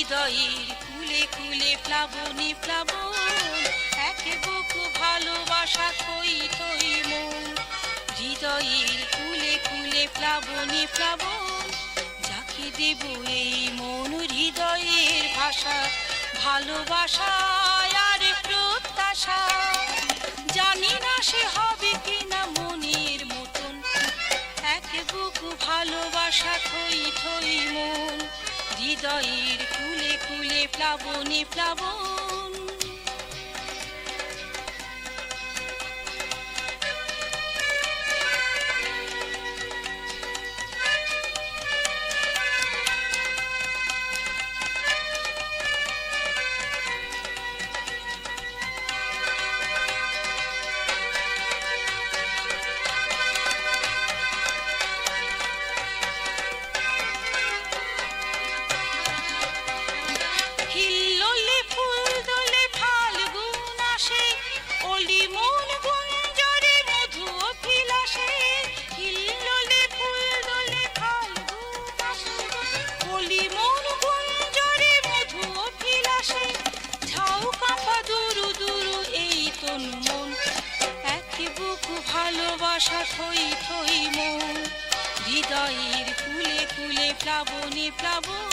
হৃদয়ের কুলে কুলে প্লাবনে প্লাবন, এক বুক ভালোবাসা থই থই মন। হৃদয়ের কুলে কুলে প্লাবনে প্লাবন, যাকে দেব এই মন হৃদয়ের ভাষা, ভালোবাসা আর প্রত্যাশা। জানি না সে হবে কিনা মনের মতন, এক বুক ভালোবাসা থই থই মন। হৃদয়ের কুলে কুলে প্লাবনে প্লাবন। ভালোবাসা থই থই মন, হৃদয়ের কুলে কুলে প্লাবনে প্লাবন।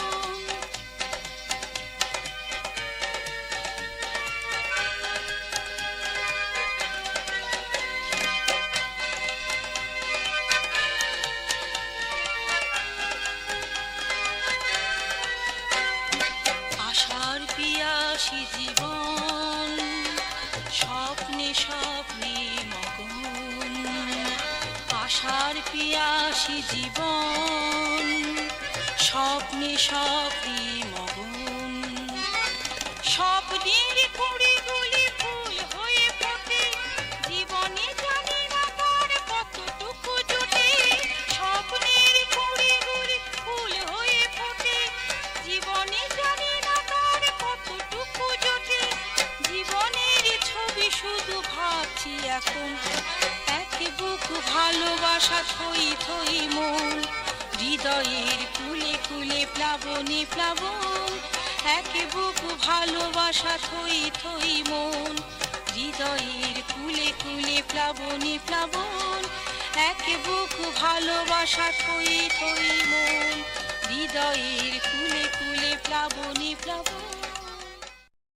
আশার পিয়াসী জীবন, স্বপ্নে স্বপ্নে মগন। আশার পিয়াসী জীবন, স্বপ্নে স্বপ্নে মগন। স্বপ্নের কুড়িগুলি ফুল হয়ে ফোটে, জীবনে জানি না তার কতটুকু জোটে। স্বপ্নের কুড়িগুলি ফুল হয়ে ফোটে, জীবনে জানি না তার কতটুকু জোটে। জীবনের ছবি শুধু ভাবছি এখন, এক বুক ভালোবাসা থই থই মন। হৃদয়ের কুলে কুলে প্লাবনে প্লাবন, এক বুক ভালোবাসা থই থই মন। হৃদয়ের কুলে কুলে প্লাবনে প্লাবন, এক বুক ভালোবাসা থই থই মন। হৃদয়ের কুলে কুলে প্লাবনে প্লাবন।